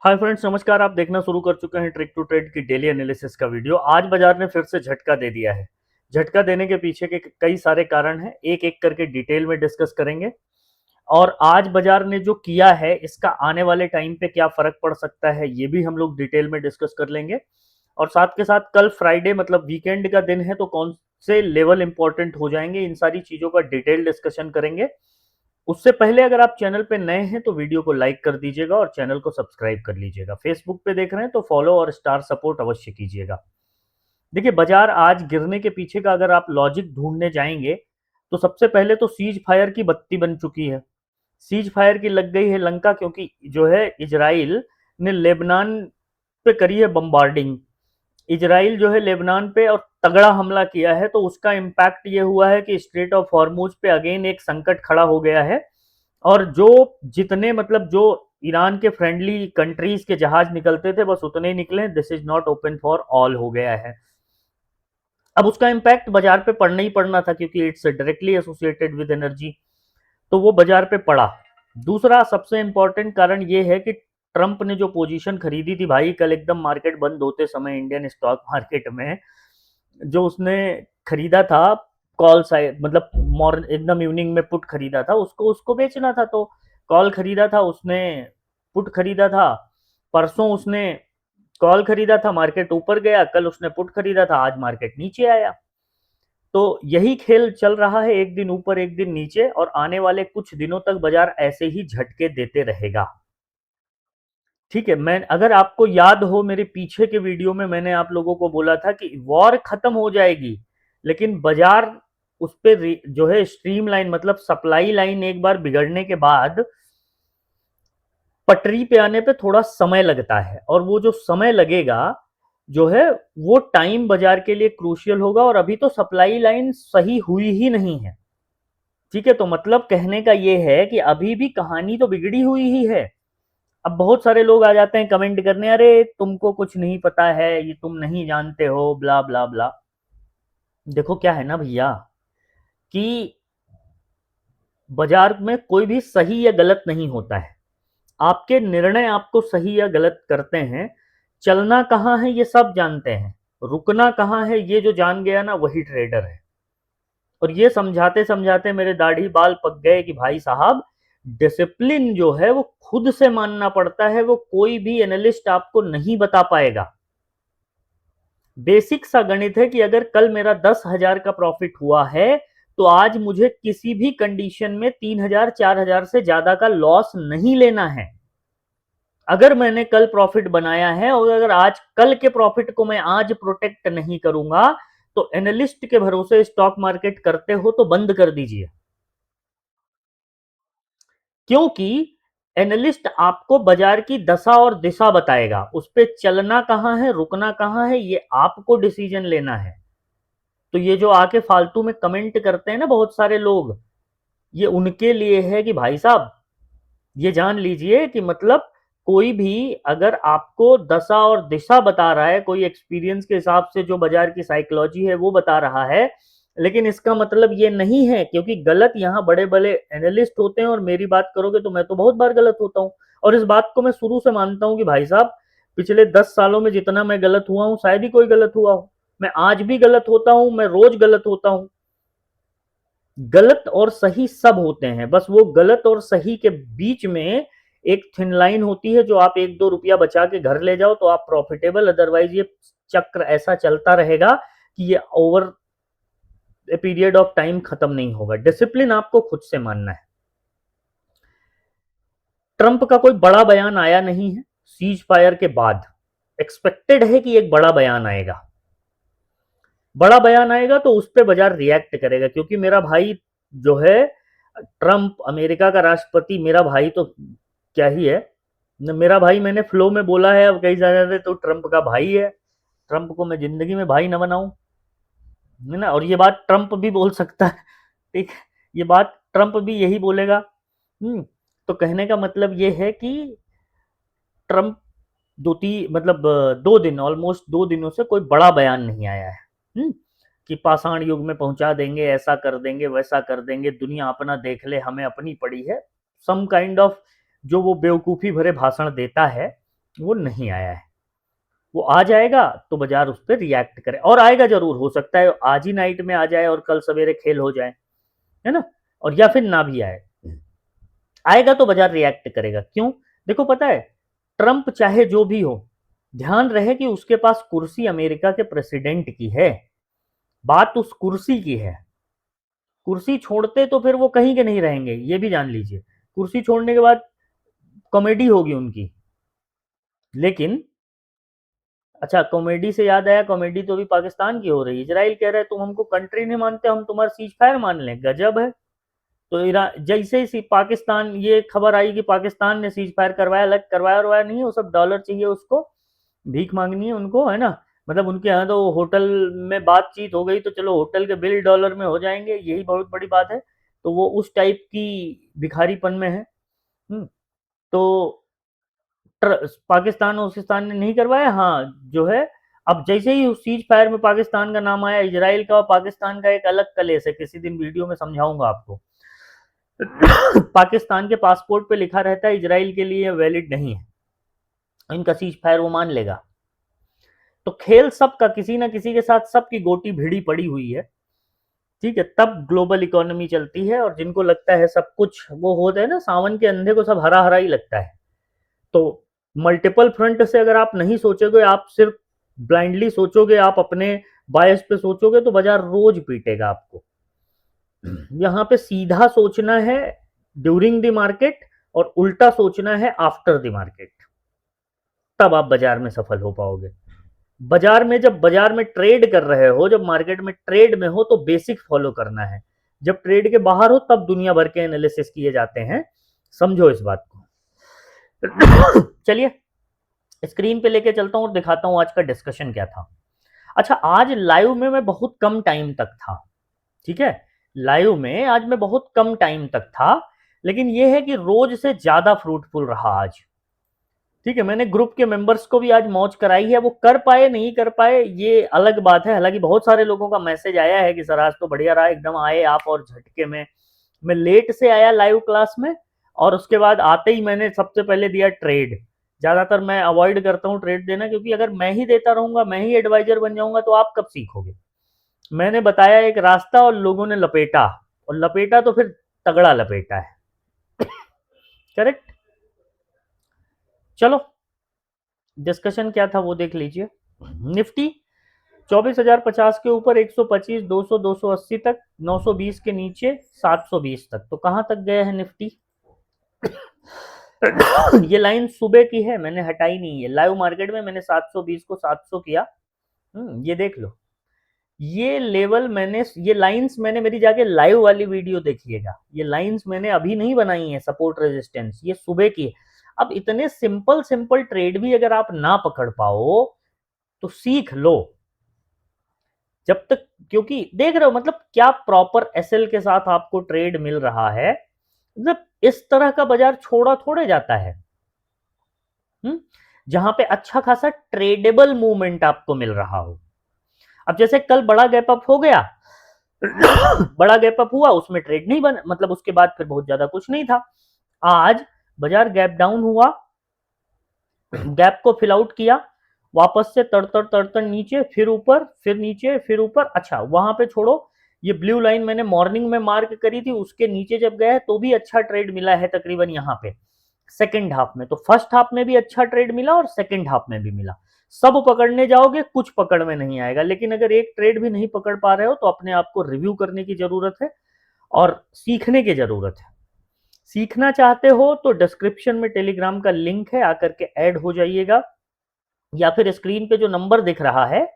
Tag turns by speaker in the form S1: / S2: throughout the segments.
S1: Hi friends, नमस्कार। आप देखना शुरू कर चुके हैं ट्रिक टू ट्रेड की डेली एनालिसिस का वीडियो। आज बाजार ने फिर से झटका दे दिया है। झटका देने के पीछे के कई सारे कारण हैं, एक एक करके डिटेल में डिस्कस करेंगे। और आज बाजार ने जो किया है इसका आने वाले टाइम पे क्या फर्क पड़ सकता है ये भी हम लोग डिटेल में डिस्कस कर लेंगे। और साथ के साथ कल फ्राइडे मतलब वीकेंड का दिन है, तो कौन से लेवल इंपॉर्टेंट हो जाएंगे, इन सारी चीजों का डिटेल डिस्कशन करेंगे। उससे पहले अगर आप चैनल पे नए हैं तो वीडियो को लाइक कर दीजिएगा और चैनल को सब्सक्राइब कर लीजिएगा। फेसबुक पे देख रहे हैं तो फॉलो और स्टार सपोर्ट अवश्य कीजिएगा। देखिए, बाजार आज गिरने के पीछे का अगर आप लॉजिक ढूंढने जाएंगे तो सबसे पहले तो सीज फायर की बत्ती बन चुकी है। सीज फायर की लग गई है लंका, क्योंकि जो है इजराइल ने लेबनान पे करी है बम्बार्डिंग। इजराइल जो है लेबनान पे और तगड़ा हमला किया है, तो उसका इम्पैक्ट ये हुआ है कि स्ट्रेट ऑफ हॉर्मुज पे अगेन एक संकट खड़ा हो गया है। और जो जितने मतलब जो ईरान के फ्रेंडली कंट्रीज के जहाज निकलते थे बस उतने ही निकले। This is not open for all हो गया है। अब उसका इम्पैक्ट बाजार पे पड़ना ही पड़ना था, क्योंकि it's directly associated with energy, तो वो बाजार पे पड़ा। दूसरा सबसे इंपॉर्टेंट कारण ये है कि ट्रंप ने जो पोजीशन खरीदी थी भाई, कल एकदम मार्केट बंद होते समय इंडियन स्टॉक मार्केट में जो उसने खरीदा था, कॉल साइड मतलब मॉर्न एकदम इवनिंग में पुट खरीदा था, उसको उसको बेचना था। तो कॉल खरीदा था उसने, पुट खरीदा था। परसों उसने कॉल खरीदा था, मार्केट ऊपर गया। कल उसने पुट खरीदा था, आज मार्केट नीचे आया। तो यही खेल चल रहा है, एक दिन ऊपर एक दिन नीचे, और आने वाले कुछ दिनों तक बाजार ऐसे ही झटके देते रहेगा। ठीक है, मैं अगर आपको याद हो मेरे पीछे के वीडियो में मैंने आप लोगों को बोला था कि वॉर खत्म हो जाएगी, लेकिन बाजार उस पे जो है स्ट्रीम लाइन मतलब सप्लाई लाइन एक बार बिगड़ने के बाद पटरी पे आने पे थोड़ा समय लगता है, और वो जो समय लगेगा जो है वो टाइम बाजार के लिए क्रूशियल होगा। और अभी तो सप्लाई लाइन सही हुई ही नहीं है। ठीक है, तो मतलब कहने का ये है कि अभी भी कहानी तो बिगड़ी हुई ही है। अब बहुत सारे लोग आ जाते हैं कमेंट करने, अरे तुमको कुछ नहीं पता है, ये तुम नहीं जानते हो, ब्ला ब्ला ब्ला। देखो क्या है ना भैया, कि बाजार में कोई भी सही या गलत नहीं होता है। आपके निर्णय आपको सही या गलत करते हैं। चलना कहाँ है ये सब जानते हैं, रुकना कहाँ है ये जो जान गया ना वही ट्रेडर है। और ये समझाते समझाते मेरे दाढ़ी बाल पक गए कि भाई साहब, डिसिप्लिन जो है वो खुद से मानना पड़ता है, वो कोई भी एनालिस्ट आपको नहीं बता पाएगा। बेसिक सा गणित है कि अगर कल मेरा 10,000 का प्रॉफिट हुआ है तो आज मुझे किसी भी कंडीशन में 3,000 4,000 से ज्यादा का लॉस नहीं लेना है। अगर मैंने कल प्रॉफिट बनाया है और अगर आज कल के प्रॉफिट को मैं आज प्रोटेक्ट नहीं करूंगा तो एनालिस्ट के भरोसे स्टॉक मार्केट करते हो तो बंद कर दीजिए। क्योंकि एनालिस्ट आपको बाजार की दशा और दिशा बताएगा, उस पर चलना कहाँ है रुकना कहाँ है ये आपको डिसीजन लेना है। तो ये जो आके फालतू में कमेंट करते हैं ना बहुत सारे लोग, ये उनके लिए है कि भाई साहब ये जान लीजिए कि मतलब कोई भी अगर आपको दशा और दिशा बता रहा है, कोई एक्सपीरियंस के हिसाब से जो बाजार की साइकोलॉजी है वो बता रहा है, लेकिन इसका मतलब ये नहीं है, क्योंकि गलत यहाँ बड़े बड़े एनालिस्ट होते हैं और मेरी बात करोगे तो मैं तो बहुत बार गलत होता हूँ। और इस बात को मैं शुरू से मानता हूँ कि भाई साहब पिछले 10 सालों में जितना मैं गलत हुआ हूँ शायद ही कोई गलत हुआ हो। मैं आज भी गलत होता हूँ, मैं रोज गलत होता हूँ। गलत और सही सब होते हैं, बस वो गलत और सही के बीच में एक थिन लाइन होती है, जो आप 1-2 रुपया बचा के घर ले जाओ तो आप प्रॉफिटेबल, अदरवाइज ये चक्र ऐसा चलता रहेगा कि ये over a period of time खत्म नहीं होगा। डिसिप्लिन आपको खुद से मानना है। ट्रंप का कोई बड़ा बयान आया नहीं है सीज फायर के बाद। एक्सपेक्टेड है कि एक बड़ा बयान आएगा, बड़ा बयान आएगा तो उस पर बाजार रिएक्ट करेगा, क्योंकि मेरा भाई जो है ट्रंप अमेरिका का राष्ट्रपति, मेरा भाई तो क्या ही है, मेरा भाई मैंने फ्लो में बोला है। अब कई सारे तो ट्रंप का भाई है, ट्रंप को मैं जिंदगी में भाई ना बनाऊं, है ना। और ये बात ट्रंप भी बोल सकता है, ठीक, ये बात ट्रंप भी यही बोलेगा। तो कहने का मतलब ये है कि ट्रंप दो तीन मतलब 2 दिन ऑलमोस्ट 2 दिनों से कोई बड़ा बयान नहीं आया है। कि पाषाण युग में पहुंचा देंगे, ऐसा कर देंगे, वैसा कर देंगे, दुनिया अपना देख ले, हमें अपनी पड़ी है, सम काइंड ऑफ जो वो बेवकूफ़ी भरे भाषण देता है। वो नहीं आया है। वो आ जाएगा तो बाजार उस पर रिएक्ट करे, और आएगा जरूर, हो सकता है आज ही नाइट में आ जाए और कल सवेरे खेल हो जाए, है ना, और या फिर ना भी आए। आएगा तो बाजार रिएक्ट करेगा। क्यों? देखो पता है, ट्रंप चाहे जो भी हो, ध्यान रहे कि उसके पास कुर्सी अमेरिका के प्रेसिडेंट की है, बात उस कुर्सी की है। कुर्सी छोड़ते तो फिर वो कहीं के नहीं रहेंगे, ये भी जान लीजिए। कुर्सी छोड़ने के बाद कॉमेडी होगी उनकी। लेकिन अच्छा, कॉमेडी से याद आया, कॉमेडी तो अभी पाकिस्तान की हो रही है। इजराइल कह रहा है तुम हमको कंट्री नहीं मानते, हम तुम्हारा सीज फायर मान लें। गजब है। तो जैसे ही पाकिस्तान, ये खबर आई कि पाकिस्तान ने सीज फायर करवाया, अलग करवाया करवाया नहीं है, वो सब डॉलर चाहिए उसको, भीख मांगनी है उनको, है ना। मतलब उनके यहाँ तो होटल में बातचीत हो गई तो चलो होटल के बिल डॉलर में हो जाएंगे, यही बहुत बड़ी बात है। तो वो उस टाइप की भिखारीपन में है। तो पाकिस्तान और उस्तान ने नहीं करवाया, हाँ जो है। अब जैसे ही उस सीज फायर में पाकिस्तान का नाम आया, इजराइल का और पाकिस्तान का एक अलग कलेश है, किसी दिन वीडियो में समझाऊंगा आपको। पाकिस्तान के पासपोर्ट पे लिखा रहता है इजराइल के लिए वैलिड नहीं है, इनका सीज फायर वो मान लेगा। तो खेल सबका किसी ना किसी के साथ, सबकी गोटी भिड़ी पड़ी हुई है। ठीक है, तब ग्लोबल इकोनॉमी चलती है। और जिनको लगता है सब कुछ वो होता है ना, सावन के अंधे को सब हरा हरा ही लगता है। तो मल्टीपल फ्रंट से अगर आप नहीं सोचोगे, आप सिर्फ ब्लाइंडली सोचोगे, आप अपने बायस पे सोचोगे, तो बाजार रोज पीटेगा आपको। यहाँ पे सीधा सोचना है ड्यूरिंग द मार्केट, और उल्टा सोचना है आफ्टर द मार्केट, तब आप बाजार में सफल हो पाओगे। बाजार में, जब बाजार में ट्रेड कर रहे हो, जब मार्केट में ट्रेड में हो, तो बेसिक फॉलो करना है। जब ट्रेड के बाहर हो तब दुनिया भर के एनालिसिस किए जाते हैं, समझो इस बात को। चलिए स्क्रीन पे लेके चलता हूँ और दिखाता हूँ आज का डिस्कशन क्या था। अच्छा, आज लाइव में मैं बहुत कम टाइम तक था। ठीक है, लाइव में आज मैं बहुत कम टाइम तक था, लेकिन यह है कि रोज से ज्यादा फ्रूटफुल रहा आज। ठीक है, मैंने ग्रुप के मेंबर्स को भी आज मौज कराई है। वो कर पाए नहीं कर पाए ये अलग बात है। हालांकि बहुत सारे लोगों का मैसेज आया है कि सर आज तो बढ़िया रहा, एकदम आए आप और झटके में। मैं लेट से आया लाइव क्लास में, और उसके बाद आते ही मैंने सबसे पहले दिया ट्रेड। ज्यादातर मैं अवॉइड करता हूँ ट्रेड देना, क्योंकि अगर मैं ही देता रहूंगा, मैं ही एडवाइजर बन जाऊंगा, तो आप कब सीखोगे। मैंने बताया एक रास्ता और लोगों ने लपेटा, और लपेटा तो फिर तगड़ा लपेटा है। करेक्ट। चलो डिस्कशन क्या था वो देख लीजिए। निफ्टी 24,050 के ऊपर 125, 200, 280 तक, 920 के नीचे 720 तक। तो कहां तक गया है निफ्टी? ये लाइन सुबह की है, मैंने हटाई नहीं है। लाइव मार्केट में मैंने 720 को 700 किया। ये देख लो, ये लेवल मैंने, ये लाइंस मैंने, मेरी जाके लाइव वाली वीडियो देखिएगा, ये लाइंस मैंने अभी नहीं बनाई है सपोर्ट रेजिस्टेंस, ये सुबह की है। अब इतने सिंपल सिंपल ट्रेड भी अगर आप ना पकड़ पाओ तो सीख लो जब तक, क्योंकि देख रहे हो मतलब क्या प्रॉपर एसएल के साथ आपको ट्रेड मिल रहा है। मतलब इस तरह का बाजार छोड़ा थोड़े जाता है। जहां पे अच्छा खासा ट्रेडेबल मूवमेंट आपको मिल रहा हो। अब जैसे कल बड़ा गैप अप हो गया, बड़ा गैप अप हुआ, उसमें ट्रेड नहीं बना, मतलब उसके बाद फिर बहुत ज्यादा कुछ नहीं था। आज बाजार गैप डाउन हुआ, गैप को फिल आउट किया, वापस से तड़तड़ तड़तड़ नीचे, फिर ऊपर, फिर नीचे, फिर ऊपर। अच्छा वहां पे छोड़ो, ये ब्लू लाइन मैंने मॉर्निंग में मार्क करी थी, उसके नीचे जब गया है तो भी अच्छा ट्रेड मिला है तकरीबन यहाँ पे सेकंड हाफ में। तो फर्स्ट हाफ में भी अच्छा ट्रेड मिला और सेकंड हाफ में भी मिला। सब पकड़ने जाओगे कुछ पकड़ में नहीं आएगा, लेकिन अगर एक ट्रेड भी नहीं पकड़ पा रहे हो तो अपने आप को रिव्यू करने की जरूरत है और सीखने की जरूरत है। सीखना चाहते हो तो डिस्क्रिप्शन में टेलीग्राम का लिंक है, आकर के ऐड हो जाइएगा, या फिर स्क्रीन पे जो नंबर दिख रहा है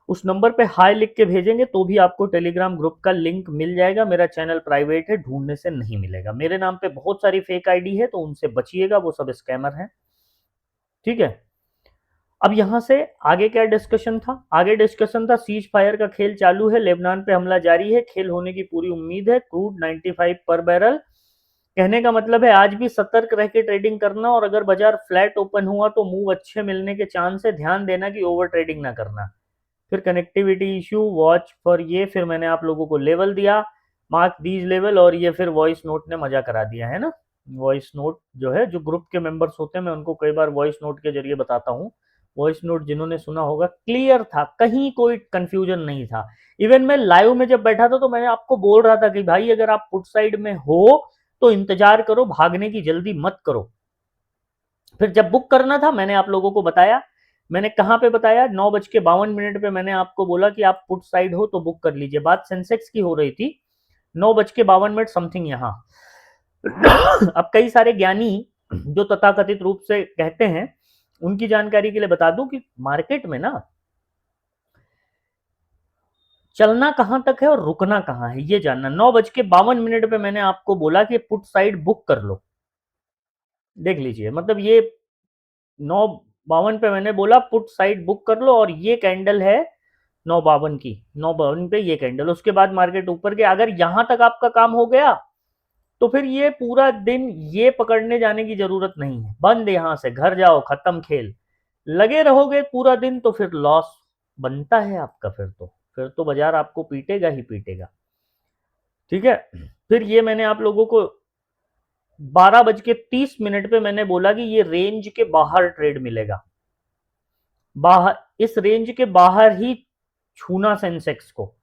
S1: उस नंबर पे हाय लिख के भेजेंगे तो भी आपको टेलीग्राम ग्रुप का लिंक मिल जाएगा। मेरा चैनल प्राइवेट है, ढूंढने से नहीं मिलेगा। मेरे नाम पे बहुत सारी फेक आईडी है, तो उनसे बचिएगा, वो सब स्कैमर हैं। ठीक है, अब यहां से आगे क्या डिस्कशन था? आगे डिस्कशन था सीज फायर का खेल चालू है, लेबनान पे हमला जारी है, खेल होने की पूरी उम्मीद है, क्रूड 95 पर बैरल। कहने का मतलब है आज भी सतर्क रह के ट्रेडिंग करना, और अगर बाजार फ्लैट ओपन हुआ तो मूव अच्छे मिलने के चांस है। ध्यान देना कि ओवर ट्रेडिंग ना करना। फिर कनेक्टिविटी इशू, वॉच फॉर ये, फिर मैंने आप लोगों को लेवल दिया, मार्क दीज लेवल, और ये फिर वॉइस नोट ने मजा करा दिया है ना। वॉइस नोट जो है, जो ग्रुप के मेंबर्स होते हैं, मैं उनको कई बार वॉइस नोट के जरिए बताता हूँ। वॉइस नोट जिन्होंने सुना होगा, क्लियर था, कहीं कोई कंफ्यूजन नहीं था। इवन मैं लाइव में जब बैठा था तो मैंने आपको बोल रहा था कि भाई अगर आप पुट साइड में हो तो इंतजार करो, भागने की जल्दी मत करो। फिर जब बुक करना था मैंने आप लोगों को बताया, मैंने कहाँ पे बताया, 9:52 पे मैंने आपको बोला कि आप पुट साइड हो तो बुक कर लीजिए। बात सेंसेक्स की हो रही थी, 9:52 समथिंग यहाँ। अब कई सारे ज्ञानी जो तथाकथित रूप से कहते हैं, उनकी जानकारी के लिए बता दूं कि मार्केट में ना चलना कहां तक है और रुकना कहां है ये जानना। 9:52 पे मैंने आपको बोला कि पुट साइड बुक कर लो, देख लीजिए, मतलब ये 9:52 पे मैंने बोला पुट साइड बुक कर लो, और ये कैंडल है 9:52 की, 9:52 पे ये कैंडल। उसके बाद मार्केट ऊपर गया। अगर यहां तक आपका काम हो गया तो फिर ये पूरा दिन ये पकड़ने जाने की जरूरत नहीं है, बंद, यहां से घर जाओ, खत्म खेल। लगे रहोगे पूरा दिन तो फिर लॉस बनता है आपका, फिर तो बाजार आपको पीटेगा ही पीटेगा। ठीक है, फिर ये मैंने आप लोगों को 12:30 पे मैंने बोला कि ये रेंज के बाहर ट्रेड मिलेगा, बाहर, इस रेंज के बाहर ही छूना सेंसेक्स को।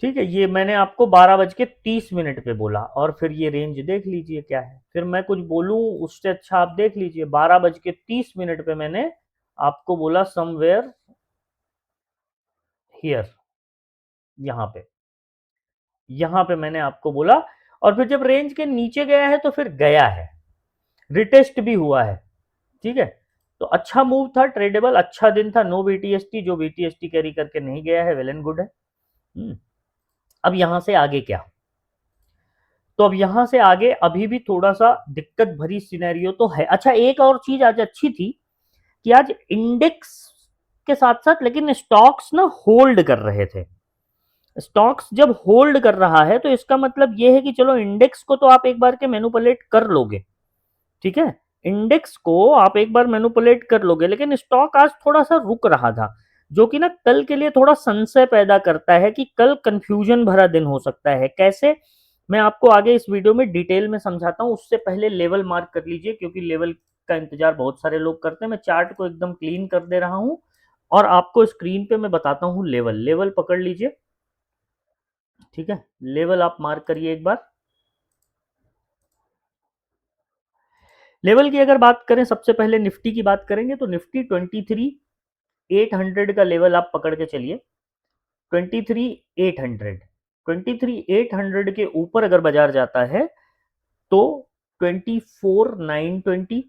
S1: ठीक है, ये मैंने आपको 12:30 पे बोला, और फिर ये रेंज देख लीजिए क्या है। फिर मैं कुछ बोलूं उससे अच्छा आप देख लीजिए, 12:30 पे मैंने आपको बोला समवेयर हियर, यहाँ पे, यहाँ पे मैंने आपको बोला। और फिर जब रेंज के नीचे गया है तो फिर गया है, रिटेस्ट भी हुआ है। ठीक है, तो अच्छा मूव था, ट्रेडेबल, अच्छा दिन था। नो बीटीएसटी, जो बीटीएसटी कैरी करके नहीं गया है वेल एंड गुड है। अब यहां से आगे क्या, तो अब यहां से आगे अभी भी थोड़ा सा दिक्कत भरी सिनेरियो तो है। अच्छा, एक और चीज आज अच्छी थी कि आज इंडेक्स के साथ साथ लेकिन स्टॉक्स ना होल्ड कर रहे थे। स्टॉक्स जब होल्ड कर रहा है तो इसका मतलब यह है कि चलो इंडेक्स को तो आप एक बार के मैनिपुलेट कर लोगे, ठीक है, इंडेक्स को आप एक बार मैनिपुलेट कर लोगे, लेकिन स्टॉक आज थोड़ा सा रुक रहा था, जो कि ना कल के लिए थोड़ा संशय पैदा करता है कि कल कंफ्यूजन भरा दिन हो सकता है। कैसे, मैं आपको आगे इस वीडियो में डिटेल में समझाता हूं। उससे पहले लेवल मार्क कर लीजिए, क्योंकि लेवल का इंतजार बहुत सारे लोग करते हैं। मैं चार्ट को एकदम क्लीन कर दे रहा हूं और आपको स्क्रीन पे मैं बताता हूं लेवल। लेवल पकड़ लीजिए, ठीक है, लेवल आप मार्क करिए एक बार। लेवल की अगर बात करें, सबसे पहले निफ्टी की बात करेंगे तो निफ्टी 23,800 का लेवल आप पकड़ के चलिए। 23,800, 23,800 के ऊपर अगर बाजार जाता है तो 24,920,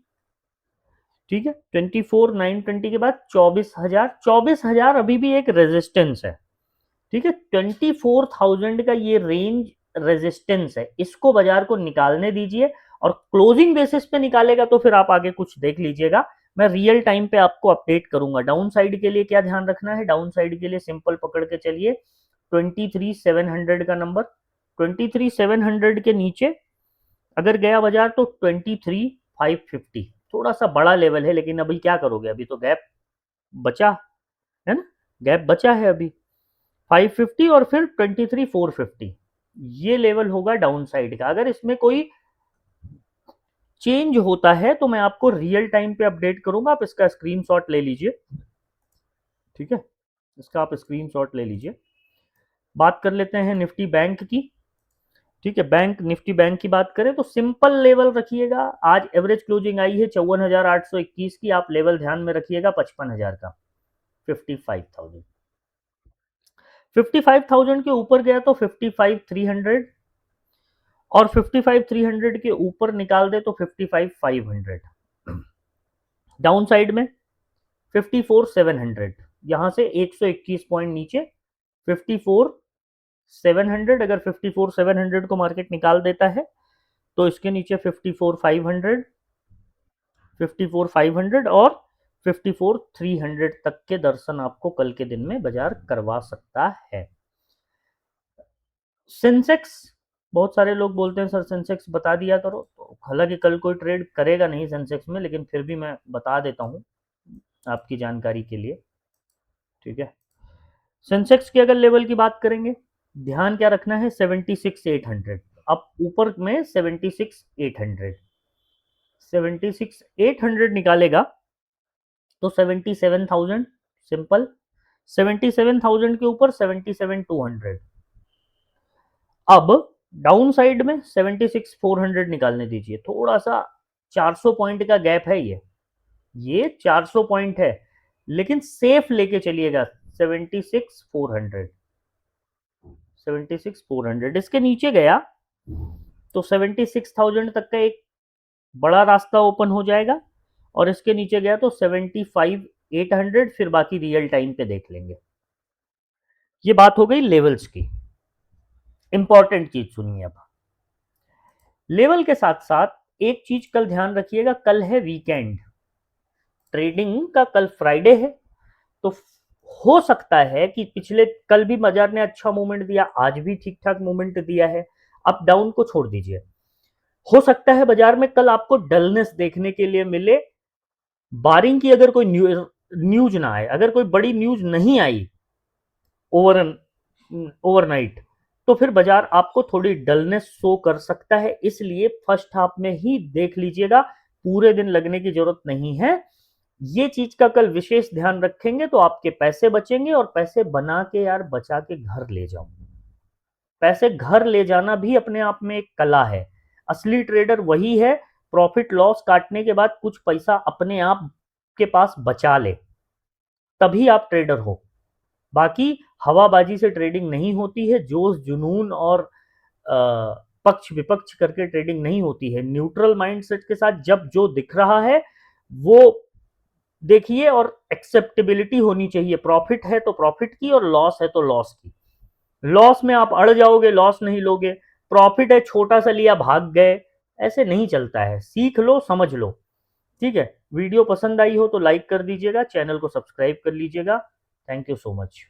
S1: ठीक है, 24,920 के बाद 24,000, 24,000 अभी भी एक रेजिस्टेंस है। ठीक है, 24,000 का ये रेंज रेजिस्टेंस है, इसको बाजार को निकालने दीजिए, और क्लोजिंग बेसिस पे निकालेगा तो फिर आप आगे कुछ देख लीजिएगा। मैं रियल टाइम पे आपको अपडेट करूंगा। डाउन साइड के लिए क्या ध्यान रखना है, डाउन साइड के लिए सिंपल पकड़ के चलिए, 23,700 का नंबर, 23,700 के नीचे अगर गया बाजार तो 23,550, थोड़ा सा बड़ा लेवल है, लेकिन अभी क्या करोगे, अभी तो गैप बचा है ना, गैप बचा है अभी 550, और फिर 23,450, ये लेवल होगा डाउन साइड का। अगर इसमें कोई चेंज होता है तो मैं आपको रियल टाइम पे अपडेट करूंगा, आप इसका स्क्रीनशॉट ले लीजिए, ठीक है, इसका आप स्क्रीनशॉट ले लीजिए। बात कर लेते हैं निफ्टी बैंक की। ठीक है, बैंक, निफ्टी बैंक की बात करें तो सिंपल लेवल रखिएगा। आज एवरेज क्लोजिंग आई है 54,821 की, आप लेवल ध्यान में रखिएगा 55,000 का, 55,000, 55,000 के ऊपर गया तो 55,300, और 55,300 के ऊपर निकाल दे तो 55,500। डाउन साइड में 54,700, यहां से 121 पॉइंट नीचे 54,700, अगर 54,700 को मार्केट निकाल देता है तो इसके नीचे 54,500, 54,500 और 54,300 तक के दर्शन आपको कल के दिन में बाजार करवा सकता है। सेंसेक्स, बहुत सारे लोग बोलते हैं सर सेंसेक्स बता दिया करो, तो हालांकि कल कोई ट्रेड करेगा नहीं सेंसेक्स में, लेकिन फिर भी मैं बता देता हूं आपकी जानकारी के लिए। ठीक है, सेंसेक्स की अगर लेवल की बात करेंगे, ध्यान क्या रखना है, 76,800। अब ऊपर में 76,800, 76,800 निकालेगा तो 77,000 सिंपल, 77,000 के ऊपर 77,200। अब डाउन साइड में 76,400 निकालने दीजिए, थोड़ा सा 400 पॉइंट का गैप है ये 400 पॉइंट है, लेकिन सेफ लेके चलिएगा 76,400, 76,400 इसके नीचे गया तो 76,000 तक का एक बड़ा रास्ता ओपन हो जाएगा, और इसके नीचे गया तो 75,800, फिर बाकी रियल टाइम पे देख लेंगे। ये बात हो गई लेवल्स की। इंपॉर्टेंट चीज सुनिए अब, लेवल के साथ साथ एक चीज कल ध्यान रखिएगा, कल है वीकेंड, ट्रेडिंग का कल फ्राइडे है, तो हो सकता है कि पिछले कल भी बाजार ने अच्छा मूवमेंट दिया, आज भी ठीक ठाक मूवमेंट दिया है, अप डाउन को छोड़ दीजिए, हो सकता है बाजार में कल आपको डलनेस देखने के लिए मिले, बारिंग की अगर कोई न्यूज ना आए, अगर कोई बड़ी न्यूज नहीं आई ओवरनाइट, तो फिर बाजार आपको थोड़ी डलनेस शो कर सकता है, इसलिए फर्स्ट हाफ में ही देख लीजिएगा, पूरे दिन लगने की जरूरत नहीं है। ये चीज का कल विशेष ध्यान रखेंगे तो आपके पैसे बचेंगे, और पैसे बना के यार बचा के घर ले जाओ, पैसे घर ले जाना भी अपने आप में एक कला है, असली ट्रेडर वही है, प्रॉफिट लॉस काटने के बाद कुछ पैसा अपने आप के पास बचा ले, तभी आप ट्रेडर हो। बाकी हवाबाजी से ट्रेडिंग नहीं होती है, जोश जुनून और पक्ष विपक्ष करके ट्रेडिंग नहीं होती है, न्यूट्रल माइंडसेट के साथ जब जो दिख रहा है वो देखिए, और एक्सेप्टेबिलिटी होनी चाहिए, प्रॉफिट है तो प्रॉफिट की, और लॉस है तो लॉस की। लॉस में आप अड़ जाओगे, लॉस नहीं लोगे, प्रॉफिट है छोटा सा लिया भाग गए, ऐसे नहीं चलता है, सीख लो समझ लो। ठीक है, वीडियो पसंद आई हो तो लाइक कर दीजिएगा, चैनल को सब्सक्राइब कर लीजिएगा। Thank you so much.